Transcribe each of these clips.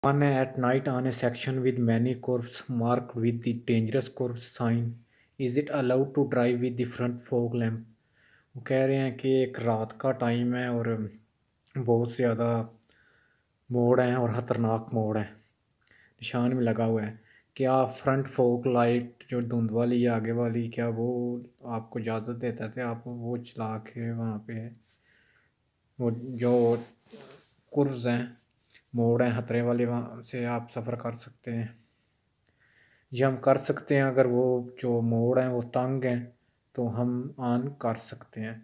One at night on a section with many curves marked with the dangerous curve sign. Is it allowed to drive with the front fog lamp? वो कह रहे हैं कि एक रात का time है और बहुत ज़्यादा मोड़ हैं और ख़तरनाक मोड़ है, निशान में लगा हुआ है। क्या फ्रंट फोक लाइट जो धुंध वाली है आगे वाली, क्या वो आपको इजाज़त देता है आप वो चला के वहाँ पे वो जो कुर्व्स हैं, मोड़ हैं खतरे वाले, वहाँ से आप सफ़र कर सकते हैं? ये हम कर सकते हैं अगर वो जो मोड़ हैं वो तंग हैं तो हम ऑन कर सकते हैं।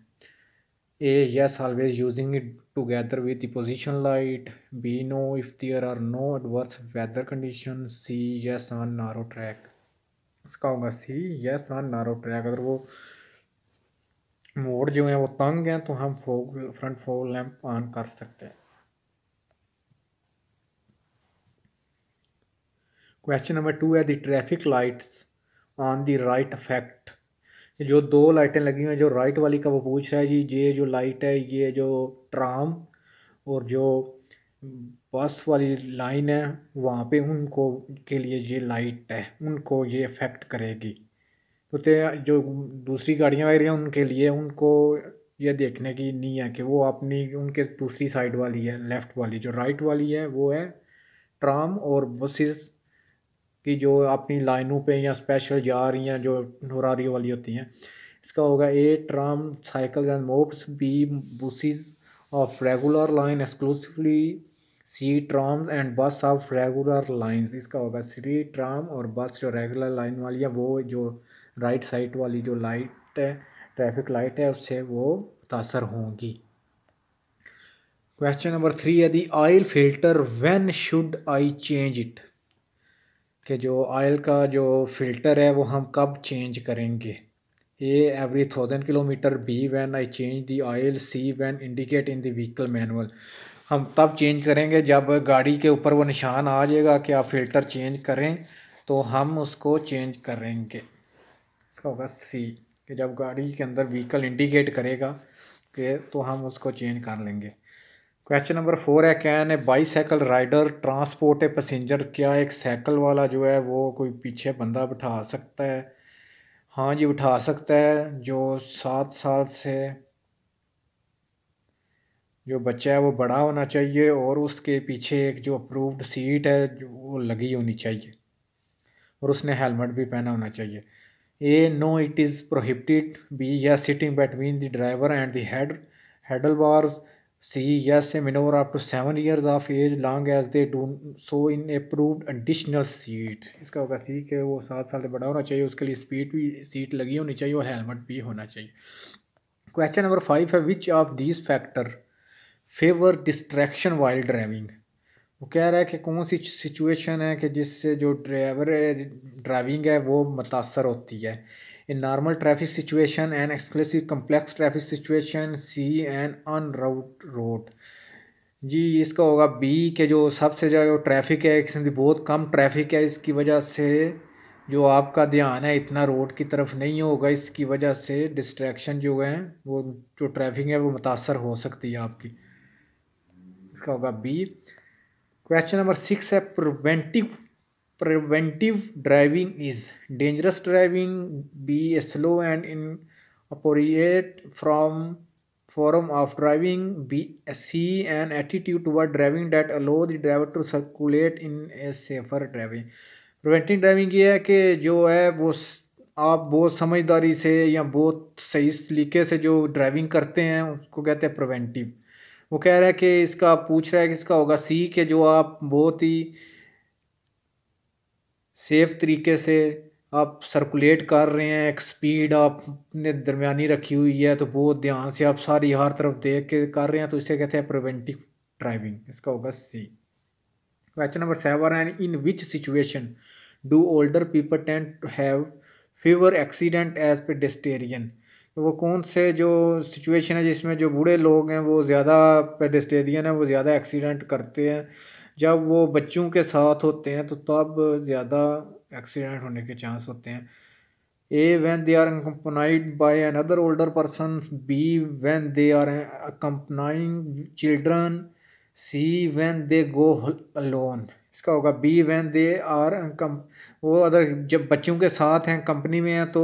A, yes, always using it together with the position light. B, no, if there are no adverse weather conditions. C, yes on narrow track. इसका होगा C, yes on narrow track। अगर वो मोड़ जो है वो तंग हैं तो हम फ्रंट फॉग लैंप ऑन कर सकते हैं। क्वेश्चन नंबर 2 है the traffic lights on the right affect. जो दो लाइटें लगी हुई हैं, जो राइट वाली का वो पूछ रहा है जी, ये जो लाइट है ये जो ट्राम और जो बस वाली लाइन है वहाँ पे उनको के लिए ये लाइट है, उनको ये अफेक्ट करेगी। तो जो दूसरी गाड़ियाँ आ रही हैं उनके लिए उनको ये देखने की नहीं है कि वो अपनी उनके दूसरी साइड वाली है, लेफ़्ट वाली जो राइट वाली है वो है ट्राम और बसेस कि जो अपनी लाइनों पे या स्पेशल जा रही हैं जो होरारी वाली होती हैं। इसका होगा A tram cycle and mopeds, B buses of regular line exclusively, C tram and bus of regular lines. इसका होगा सी ट्राम और बस जो रेगुलर लाइन वाली है वो जो राइट साइड वाली जो लाइट है ट्रैफिक लाइट है उससे वो मुतासर होंगी। क्वेश्चन नंबर 3 है the oil filter when should I change it. कि जो ऑयल का जो फ़िल्टर है वो हम कब चेंज करेंगे? A every 1000 kilometre, b when I change the oil, c when indicate in the vehicle manual. हम तब चेंज करेंगे जब गाड़ी के ऊपर वो निशान आ जाएगा कि आप फ़िल्टर चेंज करें तो हम उसको चेंज करेंगे। इसका होगा सी कि जब गाड़ी के अंदर व्हीकल इंडिकेट करेगा कि तो हम उसको चेंज कर लेंगे। क्वेश्चन नंबर 4 है can a bicycle rider transport a passenger. क्या एक साइकिल वाला जो है वो कोई पीछे बंदा बिठा सकता है? हाँ जी बिठा सकता है। जो 7 साल से जो बच्चा है वो बड़ा होना चाहिए और उसके पीछे एक जो अप्रूव्ड सीट है जो वो लगी होनी चाहिए और उसने हेलमेट भी पहना होना चाहिए। A no it is prohibited, B yes sitting between the driver and the handle bars, C yes a minor up to 7 years of age long age they do so in approved additional seat. इसका होगा सी के वो 7 साल से बड़ा होना चाहिए, उसके लिए स्पीड भी सीट लगी होनी चाहिए और हेलमेट भी होना चाहिए। क्वेश्चन नंबर 5 है which of these factor favour distraction while driving. वो कह रहा है कि कौन सी सिचुएशन है कि जिससे जो ड्राइविंग है वो मुतासर होती है? In normal traffic situation, an exclusive complex traffic situation, c an unrouted road. जी इसका होगा बी के जो सबसे ज़्यादा ट्रैफिक है इसमें बहुत कम ट्रैफिक है, इसकी वजह से जो आपका ध्यान है इतना रोड की तरफ नहीं होगा, इसकी वजह से डिस्ट्रैक्शन जो है वो जो ट्रैफिक है वो मुतासर हो सकती है आपकी। इसका होगा बी। क्वेश्चन नंबर 6 है preventive driving is dangerous driving, b a slow and inappropriate from form of driving, b c an attitude toward driving that allow the driver to circulate in a safer driving। Preventive driving ये है कि जो है वो आप बहुत समझदारी से या बहुत सही तरीके से जो ड्राइविंग करते हैं उसको कहते हैं प्रिवेंटिव। वो कह रहा है कि इसका पूछ रहा है कि इसका होगा सी के जो आप बहुत ही सेफ तरीके से आप सर्कुलेट कर रहे हैं, एक स्पीड आपने दरमियानी रखी हुई है तो बहुत ध्यान से आप सारी हर तरफ देख के कर रहे हैं तो इसे कहते हैं प्रिवेंटिव ड्राइविंग। इसका होगा सी। क्वेश्चन नंबर 7 है in which situation do older people tend to have fewer accident as pedestrian. तो वो कौन से जो सिचुएशन है जिसमें जो बूढ़े लोग हैं वो ज़्यादा पेडेस्टेरियन है वो ज़्यादा एक्सीडेंट करते हैं? जब वो बच्चों के साथ होते हैं तो तब ज़्यादा एक्सीडेंट होने के चांस होते हैं। A when they are accompanied by another older person, b when they are accompanying children, c when they go alone. इसका होगा बी व्हेन दे आर वो अगर जब बच्चों के साथ हैं, कंपनी में हैं, तो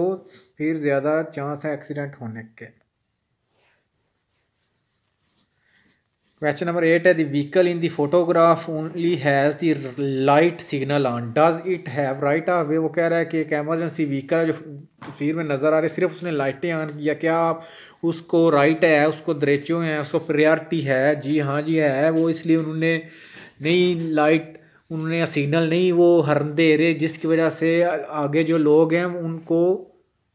फिर ज़्यादा चांस है एक्सीडेंट होने के। क्वेश्चन नंबर 8 है the vehicle in the photograph only has the light signal on, does it have right of वे। वो कह रहा है कि एक एमरजेंसी व्हीकल है जो तस्वीर में नज़र आ रही है, सिर्फ उसने लाइटें ऑन किया, क्या आप उसको राइट है, उसको दरेचो हैं, उसको प्रायोरिटी है? जी हाँ जी है। वो इसलिए उन्होंने नहीं लाइट, उन्होंने सिग्नल नहीं वो हॉर्न दे रहे, जिसकी वजह से आगे जो लोग हैं उनको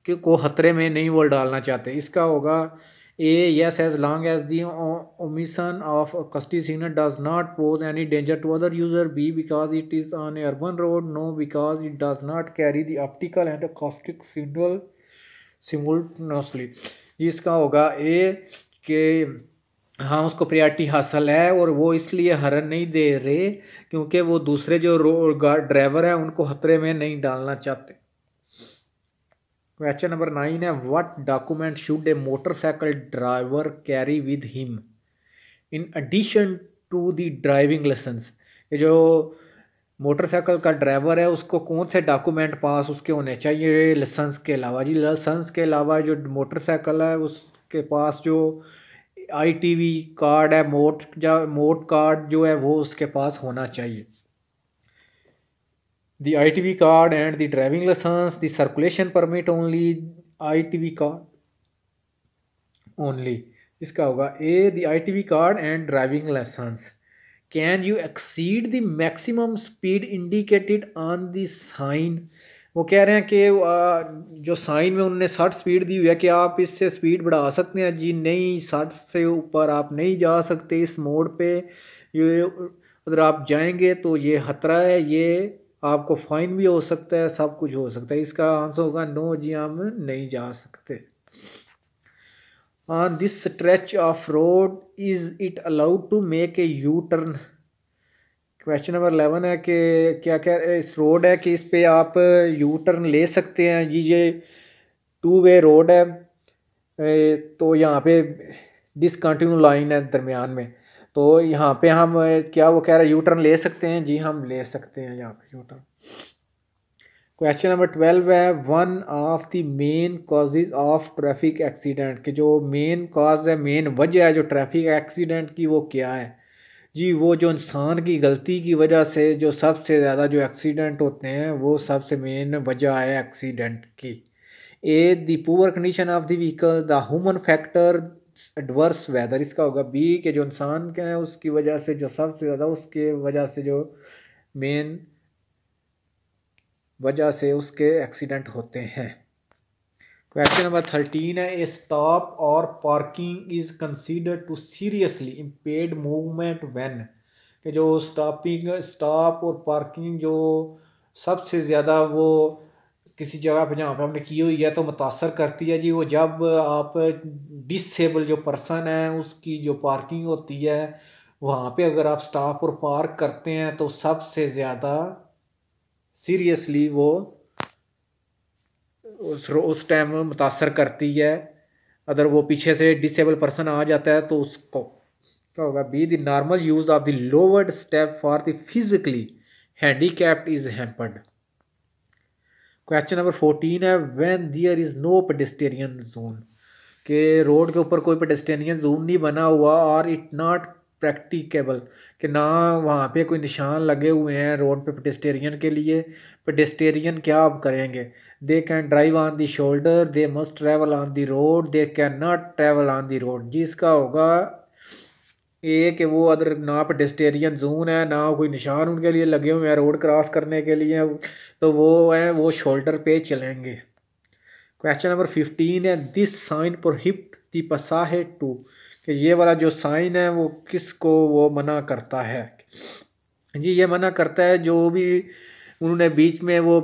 को खतरे में नहीं वो डालना चाहते। इसका होगा A, yes, as long as the omission of a custody signal does not pose any danger to other user. B, because it is on a urban road. No, because it does not carry the optical and acoustic signal simultaneously. जिसका होगा A के हाँ उसको priority हासिल है और वो इसलिए हॉर्न नहीं दे रहे क्योंकि वो दूसरे जो ड्राइवर हैं उनको खतरे में नहीं डालना चाहते। क्वेश्चन नंबर 9 है what document should a motorcycle driver carry with him in addition to the driving licence. ये जो मोटरसाइकिल का ड्राइवर है उसको कौन से डॉक्यूमेंट पास उसके होने चाहिए लाइसेंस के अलावा? जी लाइसेंस के अलावा जो मोटरसाइकिल है उसके पास जो ITV कार्ड है, मोट कार्ड जो है वो उसके पास होना चाहिए। The ITV card and the driving license, the circulation permit only, ITV card only. इसका होगा A, the ITV card and driving license. Can you exceed the maximum speed indicated on the sign? वो कह रहे हैं कि जो sign में उन्होंने 60 स्पीड दी हुई है कि आप इससे स्पीड बढ़ा सकते हैं। जी नहीं, 60 से ऊपर आप नहीं जा सकते इस मोड पे। ये अगर आप जाएंगे तो ये खतरा है, ये आपको फाइन भी हो सकता है, सब कुछ हो सकता है। इसका आंसर होगा नो जी, हम नहीं जा सकते। On this stretch of road is it allowed to make a U turn. Question number 11 है कि क्या क्या इस रोड है कि इस पे आप यू टर्न ले सकते हैं। जी ये 2 वे रोड है, तो यहाँ पे डिसकंटिन्यू लाइन है दरमियान में, तो यहाँ पे हम क्या वो कह रहे हैं यू टर्न ले सकते हैं? जी हम ले सकते हैं यहाँ पे यू टर्न। क्वेश्चन नंबर 12 है one of the main causes of traffic accident, के जो मेन कॉज है, मेन वजह है जो ट्रैफिक एक्सीडेंट की, वो क्या है? जी वो जो इंसान की गलती की वजह से जो सबसे ज़्यादा जो एक्सीडेंट होते हैं वो सबसे मेन वजह है एक्सीडेंट की। A the poor condition of the vehicle, the human factor, adverse weather. इसका होगा बी के जो इंसान के हैं उसकी वजह से जो सबसे ज़्यादा उसके वजह से जो मेन वजह से उसके एक्सीडेंट होते हैं। क्वेश्चन नंबर 13 है ए स्टॉप और parking is consider to seriously impaired movement when, कि जो स्टॉप और पार्किंग जो सबसे ज़्यादा वो किसी जगह पे जहाँ पे हमने की हुई है तो मुतासर करती है। जी वो जब आप डिसेबल जो पर्सन है उसकी जो पार्किंग होती है वहाँ पे अगर आप स्टॉप और पार्क करते हैं तो सबसे ज़्यादा सीरियसली वो उस टाइम मुतासर करती है। अगर वो पीछे से डिसेबल पर्सन आ जाता है तो उसको क्या होगा? B the normal use of the lowered step for the physically handicapped is hampered. Question number 14 है when there is no pedestrian zone, के रोड के ऊपर कोई पेडेस्टेरियन जोन नहीं बना हुआ और इट नॉट प्रैक्टिकेबल, कि ना वहाँ पे कोई निशान लगे हुए हैं रोड पे पेडेस्टेरियन के लिए। पेडेस्टेरियन क्या आप करेंगे? They can drive on the shoulder, they must travel on the road, they can not travel on the road. जिसका होगा ए कि वो अदर ना पेडेस्टेरियन जोन है ना कोई निशान उनके लिए लगे हुए हैं रोड क्रॉस करने के लिए, तो वो है वो शोल्डर पे चलेंगे। क्वेश्चन नंबर 15 है this sign prohibit the passage to, कि ये वाला जो साइन है वो किसको वो मना करता है? जी ये मना करता है जो भी उन्होंने बीच में वो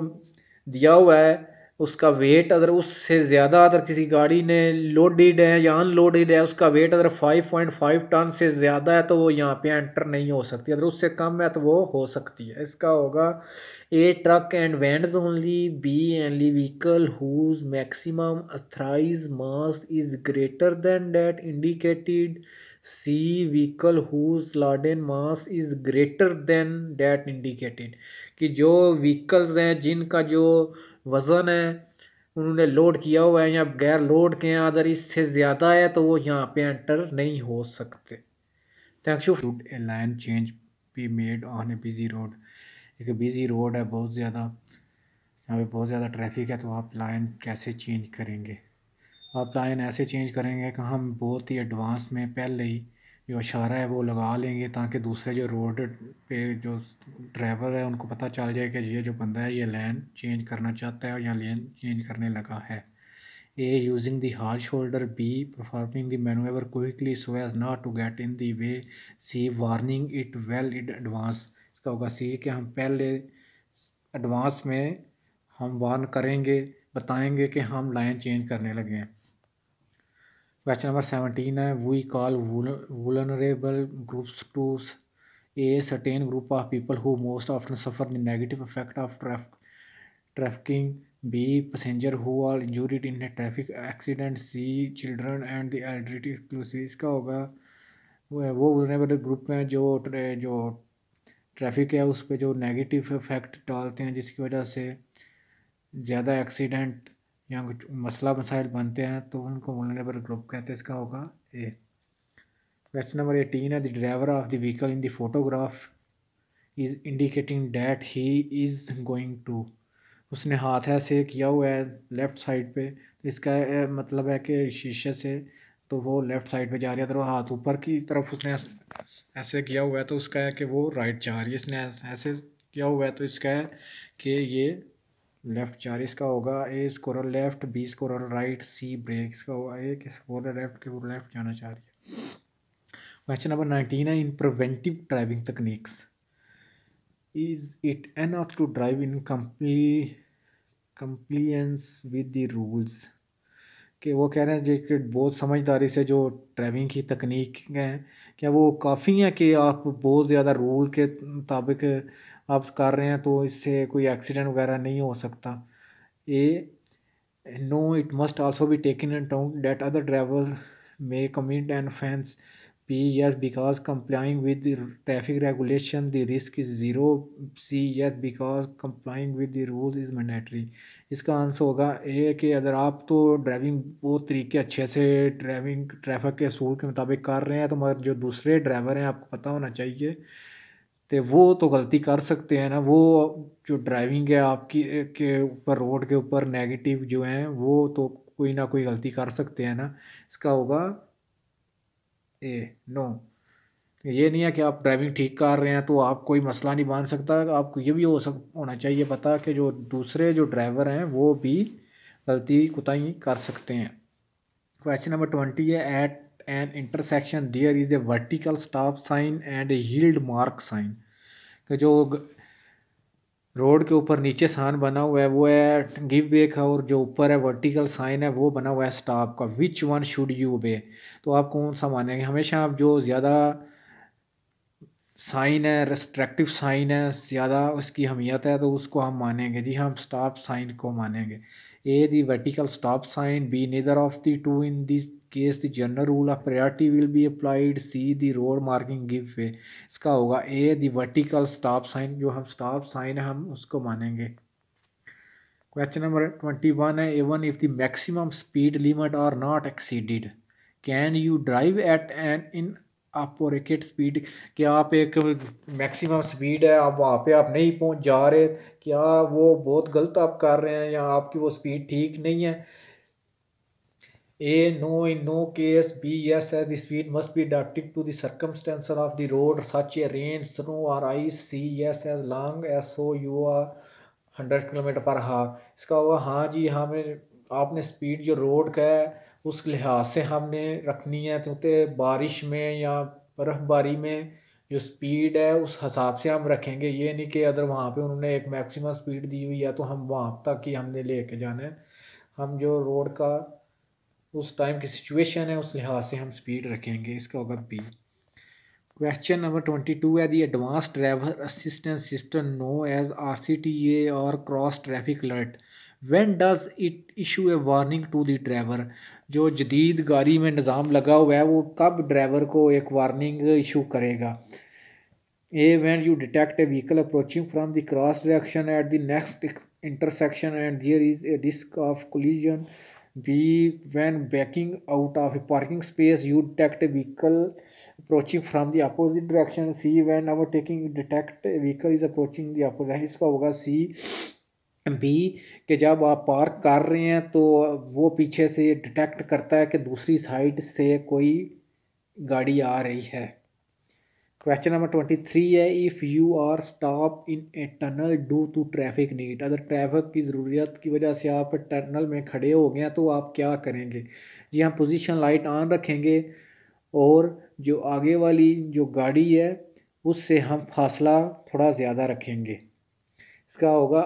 दिया हुआ है उसका वेट अगर उससे ज़्यादा अगर किसी गाड़ी ने लोडेड है या अनलोडेड है उसका वेट अगर 5.5 टन से ज़्यादा है तो वो यहाँ पे एंटर नहीं हो सकती। अगर उससे कम है तो वो हो सकती है। इसका होगा a truck and vans only, b only vehicle whose maximum authorised mass is greater than that indicated, c vehicle whose laden mass is greater than that indicated, कि जो व्हीकल्स हैं जिनका जो वज़न है उन्होंने लोड किया हुआ है या गैर लोड के हैं, अगर इससे ज़्यादा है तो वो यहाँ पे एंटर नहीं हो सकते। Thanks you. A line change be made on A busy road, एक बिजी रोड है बहुत ज़्यादा, यहाँ पे बहुत ज़्यादा ट्रैफिक है, तो आप लाइन कैसे चेंज करेंगे? आप लाइन ऐसे चेंज करेंगे कि हम बहुत ही एडवांस में पहले ही जो इशारा है वो लगा लेंगे, ताकि दूसरे जो रोड पे जो ड्राइवर है उनको पता चल जाए कि ये जो बंदा है ये लाइन चेंज करना चाहता है और यहाँ लाइन चेंज करने लगा है। A. Using the hard shoulder. B. Performing the maneuver quickly so as not to get in the way. C. Warning it well in advance. इसका होगा C कि हम पहले एडवांस में हम वार्न करेंगे, बताएंगे कि हम लाइन चेंज करने लगे हैं। क्वेश्चन नंबर 17 है, we call vulnerable groups to a certain group of people who most often suffer the negative effect of trafficking. B. Passenger who are injured in a traffic accident. C. Children and the elderly exclusive. इसका होगा वो vulnerable group में जो traffic है उस पर जो negative effect डालते हैं, जिसकी वजह से ज़्यादा एक्सीडेंट या कुछ मसला मसाइल बनते हैं, तो उनको वुलनरेबल ग्रुप कहते हैं। इसका होगा ए। क्वेश्चन नंबर 18 है, the driver of the vehicle in the photograph is indicating that he is going to, उसने हाथ ऐसे किया हुआ है लेफ़्ट साइड पे, तो इसका मतलब है कि शीशे से तो वो लेफ़्ट साइड पे जा रही है, तो हाथ ऊपर की तरफ उसने ऐसे किया हुआ है, तो उसका है कि वो राइट जा रही है। इसने ऐसे किया हुआ है तो इसका है कि ये लेफ़्ट जा रही है। इसका होगा ए स्कोरल लेफ़्ट, बी स्कोरल राइट, सी ब्रेक। इसका होगा ए कि स्कोरल लेफ़्ट के वो लेफ़्ट जाना चाह रही है। क्वेश्चन नंबर 19 है, in preventive driving techniques is it enough to drive in compliance with the rules, कि वो कह रहे हैं जी कि बहुत समझदारी से जो ड्राइविंग की तकनीक हैं क्या वो काफ़ी हैं कि आप बहुत ज़्यादा रूल के मुताबिक आप कर रहे हैं तो इससे कोई एक्सीडेंट वगैरह नहीं हो सकता। A no it must also be taken in account that other driver may commit an offence. B. Yes, because complying with the traffic regulation, the risk is zero. C. Yes, because complying with the rules is mandatory. इसका answer होगा ए कि अगर आप तो driving बहुत तरीके अच्छे से ड्राइविंग ट्रैफिक के असूल के मुताबिक कर रहे हैं, तो मगर जो दूसरे ड्राइवर हैं आपको पता होना चाहिए तो वो तो गलती कर सकते हैं ना। वो जो ड्राइविंग है आपकी के ऊपर रोड के ऊपर नेगेटिव जो हैं वो तो कोई ना कोई गलती कर सकते हैं ना। इसका होगा ए नो। ये नहीं है कि आप ड्राइविंग ठीक कर रहे हैं तो आप कोई मसला नहीं बन सकता। आपको ये भी होना चाहिए पता कि जो दूसरे जो ड्राइवर हैं वो भी गलती कोताही कर सकते हैं। क्वेश्चन नंबर 20 है, at an intersection there is a vertical stop sign and a yield mark sign, कि जो रोड के ऊपर नीचे साइन बना हुआ है वो है गिव वे का, और जो ऊपर है वर्टिकल साइन है वो बना हुआ है स्टॉप का। विच वन शुड यू ओबे, तो आप कौन सा मानेंगे? हमेशा आप जो ज़्यादा साइन है रेस्ट्रिक्टिव साइन है ज़्यादा उसकी अहमियत है तो उसको हम मानेंगे जी, हम स्टॉप साइन को मानेंगे। A the vertical stop sign, b neither of the two in this case the general rule of priority will be applied, c the road marking give way. इसका होगा a the vertical stop sign, जो हम stop sign है हम उसको मानेंगे। Question number 21 है, even if the maximum speed limit are not exceeded can you drive at an inappropriate speed, क्या आप एक मैक्सिमम स्पीड है आप वहाँ पे आप नहीं पहुँच जा रहे, क्या वो बहुत गलत आप कर रहे हैं या आपकी वो स्पीड ठीक नहीं है? A. No, in no case. B. Yes, as the speed must be adapted to the circumstances of the road, such as rain, snow, or ice. C. Yes, as long as so you are 100 kilometre पर हार। इसका होगा हाँ जी, हमें आपने speed जो road का है उस लिहाज से हमने रखनी है, क्योंकि बारिश में या बर्फ़बारी में जो स्पीड है उस हिसाब से हम रखेंगे। ये नहीं कि अगर वहाँ पे उन्होंने एक मैक्सिमम स्पीड दी हुई है तो हम वहाँ तक ही हमने लेके जाना है। हम जो रोड का उस टाइम की सिचुएशन है उस लिहाज से हम स्पीड रखेंगे। इसका होगा बी। क्वेश्चन नंबर 22 है, the advance driver assistance system known as RCTA और cross traffic alert when does it issue a warning to the driver, जो जदीद गाड़ी में निज़ाम लगा हुआ है वो कब ड्राइवर को एक वार्निंग इशू करेगा। A, when you detect a vehicle approaching from the cross direction at the next intersection and there is a risk of collision. B, when backing out of a parking space you detect a vehicle approaching from the opposite direction. C, when overtaking you detect a vehicle is approaching the opposite. इसका होगा C। B, कि जब आप park कर रहे हैं तो वो पीछे से डिटेक्ट करता है कि दूसरी साइड से कोई गाड़ी आ रही है। क्वेश्चन नंबर 23 है, if you are stop in a tunnel due to traffic need, अगर ट्रैफिक की ज़रूरत की वजह से आप टनल में खड़े हो गए हैं तो आप क्या करेंगे। जी हम पोजीशन लाइट ऑन रखेंगे और जो आगे वाली जो गाड़ी है उससे हम फासला थोड़ा ज़्यादा रखेंगे। इसका होगा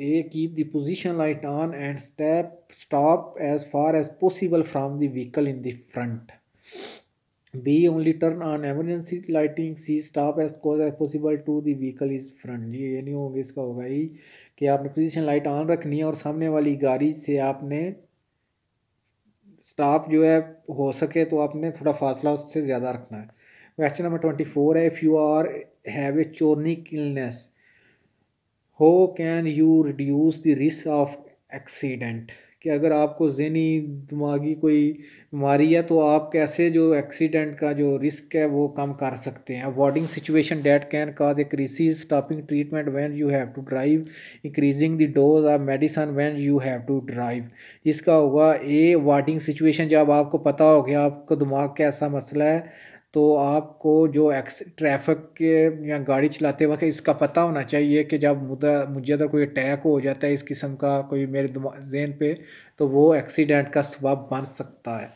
a, keep the position light on and stop as far as possible from the vehicle in the front. B, only turn on emergency lighting. C, stop as close as possible to the vehicle is front। ये नहीं होगा, इसका होगा ही कि आपने position light on रखनी है और सामने वाली गाड़ी से आपने स्टॉप जो है हो सके तो आपने थोड़ा फासला उससे ज़्यादा रखना है। क्वेश्चन नंबर 24 है, if you are have a chronic illness how can you reduce the risk of accident, कि अगर आपको ज़हनी दिमागी कोई बीमारी है तो आप कैसे जो एक्सीडेंट का जो रिस्क है वो कम कर सकते हैं। Avoiding situation that can cause a crisis, stopping treatment when you have to drive, increasing the dose of medicine when you have to drive. इसका होगा ए, अवॉइडिंग सिचुएशन, जब आपको पता हो गया आपको दिमाग का ऐसा मसला है तो आपको जो ट्रैफिक के या गाड़ी चलाते वक्त इसका पता होना चाहिए कि जब मुझे अगर कोई अटैक हो जाता है इस किस्म का कोई मेरे ज़हन पे तो वो एक्सीडेंट का सबब बन सकता है।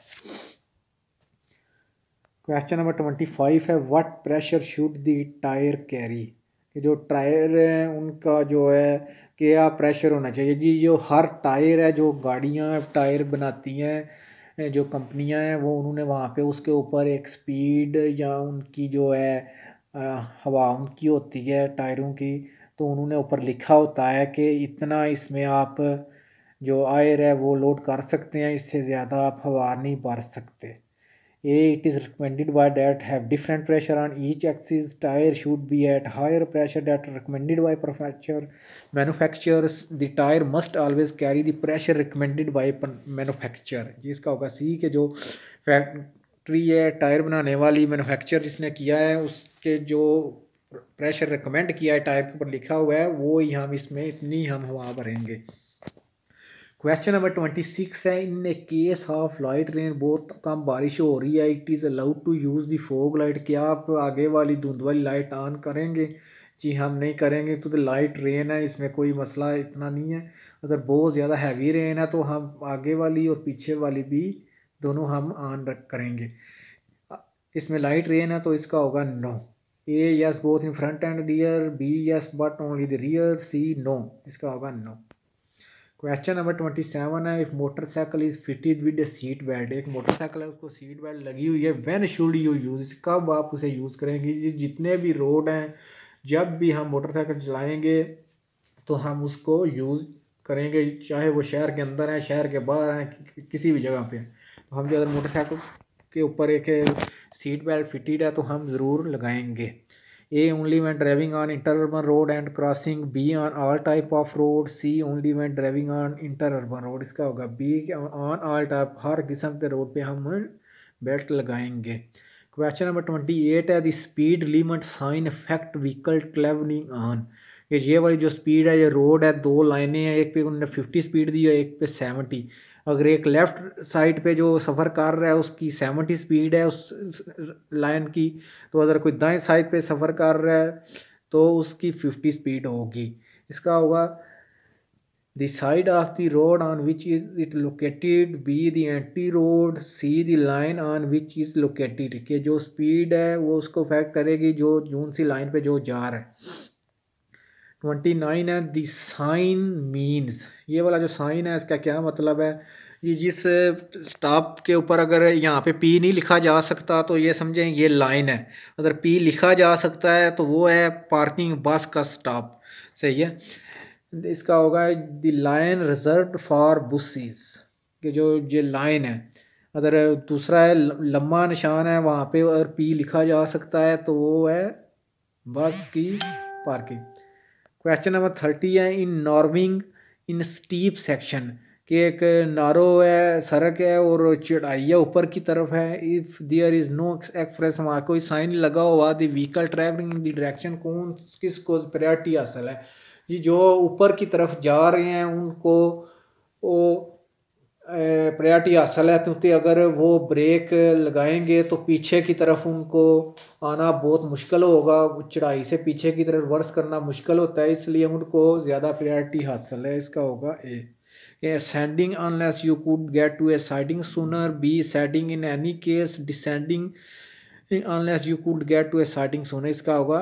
क्वेश्चन नंबर 25 है, what pressure should the tyre carry, कि जो टायर है उनका जो है क्या प्रेशर होना चाहिए। जी जो हर टायर है, जो गाड़ियाँ टायर बनाती हैं जो कंपनियां हैं वो उन्होंने वहाँ पे उसके ऊपर एक स्पीड या उनकी जो है हवा उनकी होती है टायरों की, तो उन्होंने ऊपर लिखा होता है कि इतना इसमें आप जो आयर है वो लोड कर सकते हैं, इससे ज़्यादा आप हवा नहीं भर सकते। A, it is recommended by that have different pressure on each axis. Tire should be at higher pressure that recommended by manufacturers. The tire must always carry the pressure recommended by manufacturer। जिसका होगा C, के जो factory है tyre बनाने वाली manufacture जिसने किया है उसके जो प्रेशर रिकमेंड किया है टायर के ऊपर लिखा हुआ है वो ही हम इसमें इतनी हम हवा भरेंगे। क्वेश्चन नंबर 26 है, in a case of light rain, बहुत कम बारिश हो रही है, it is allowed to use the fog light, क्या आप आगे वाली धुंध वाली लाइट ऑन करेंगे। जी हम नहीं करेंगे, तो लाइट रेन है इसमें कोई मसला इतना नहीं है। अगर बहुत ज़्यादा हैवी रेन है तो हम आगे वाली और पीछे वाली भी दोनों हम ऑन करेंगे। इसमें लाइट रेन है तो इसका होगा no. A, yes both in front and rear. B, yes but only the rear. C, no, इसका होगा नो। क्वेश्चन नंबर 27 है, if motorcycle is fitted with a seat belt, एक मोटरसाइकिल है उसको सीट बेल्ट लगी हुई है, व्हेन शुड यू यूज़, कब आप उसे यूज़ करेंगे। जितने भी रोड हैं जब भी हम मोटरसाइकिल चलाएंगे तो हम उसको यूज़ करेंगे, चाहे वो शहर के अंदर है शहर के बाहर हैं किसी भी जगह पे। तो हम जो अगर मोटरसाइकिल के ऊपर एक सीट बेल्ट फिटेड है तो हम ज़रूर लगाएंगे। A, only when driving on interurban road and crossing। B, on all type of road। C, only when driving on interurban road। इसका होगा B, on all type, हर किस्म के रोड पे हम बेल्ट लगाएंगे। क्वेश्चन नंबर 28 है, the speed limit sign effect vehicle travelling on, ये वाली जो स्पीड है ये रोड है दो लाइनें हैं, एक पे उन्होंने 50 स्पीड दी है एक पे 70। अगर एक लेफ़्ट साइड पे जो सफ़र कर रहा है उसकी 70 स्पीड है उस लाइन की, तो अगर कोई दाएं साइड पे सफ़र कर रहा है तो उसकी 50 स्पीड होगी। इसका होगा the side of the road on which is it located. B, the anti road. C, the line on which is located, कि जो स्पीड है वो उसको इफेक्ट करेगी जो जून सी लाइन पे जो जा रहा है। 29 है, द साइन मीन्स, ये वाला जो साइन है इसका क्या मतलब है। ये जिस स्टॉप के ऊपर अगर यहाँ पे पी नहीं लिखा जा सकता तो ये समझें ये लाइन है, अगर पी लिखा जा सकता है तो वो है पार्किंग बस का स्टॉप, सही है। इसका होगा द लाइन रिजर्व फॉर बुसीज, कि जो ये लाइन है, अगर दूसरा है लम्बा निशान है वहाँ पे अगर पी लिखा जा सकता है तो वो है बस की पार्किंग। क्वेश्चन नंबर 30 है इन नॉर्मिंग इन स्टीप सेक्शन, कि एक नारो है, सड़क है और चढ़ाई है ऊपर की तरफ है। If there is no express, वहाँ कोई साइन लगा हुआ the vehicle travelling in the direction, कौन किसको प्रायोरिटी हासिल है जी? जो ऊपर की तरफ जा रहे हैं उनको वो प्रायोरिटी हासिल है, क्योंकि अगर वो ब्रेक लगाएंगे तो पीछे की तरफ उनको आना बहुत मुश्किल होगा, चढ़ाई से पीछे की तरफ रिवर्स करना मुश्किल होता है, इसलिए उनको ज़्यादा प्रायोरिटी हासिल है। इसका होगा ए ascending unless you could get to a siding sooner, B ascending in any case, descending unless you could get to a siding sooner। इसका होगा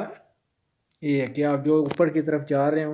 ये है कि आप जो ऊपर की तरफ जा रहे हैं